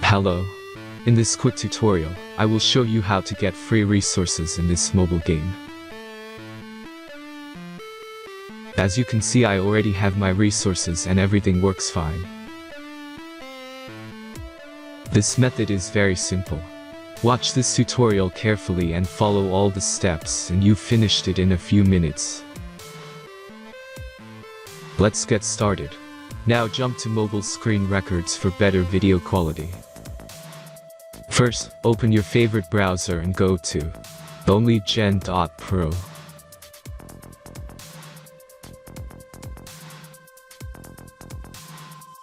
Hello. In this quick tutorial, I will show you how to get free resources in this mobile game. As you can see, I already have my resources and everything works fine. This method is very simple. Watch this tutorial carefully and follow all the steps and you've finished it in a few minutes. Let's get started. Now jump to mobile screen records for better video quality. First, open your favorite browser and go to onlygen.pro.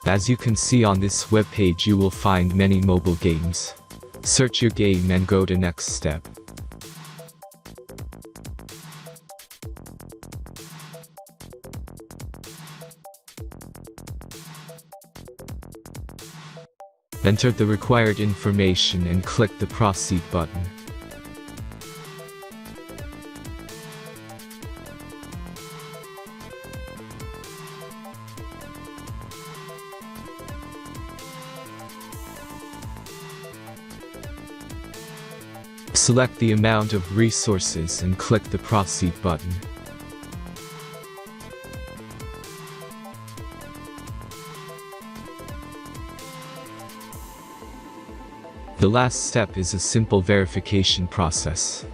As you can see on this web page, you will find many mobile games. Search your game and go to next step. Enter the required information and click the proceed button. Select the amount of resources and click the proceed button. The last step is a simple verification process.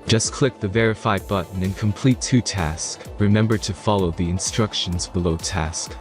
Just click the verify button and complete 2 tasks. Remember to follow the instructions below task.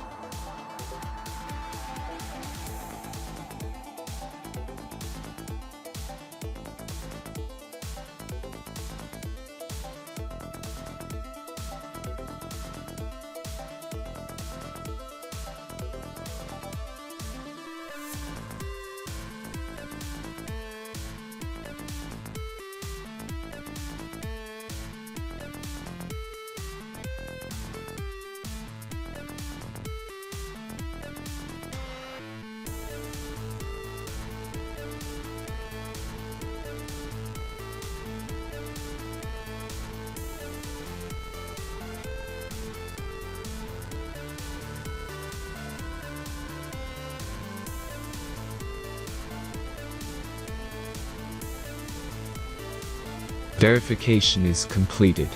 Verification is completed.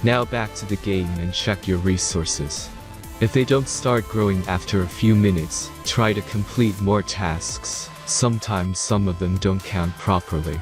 Now back to the game and check your resources. If they don't start growing after a few minutes, try to complete more tasks. Sometimes some of them don't count properly.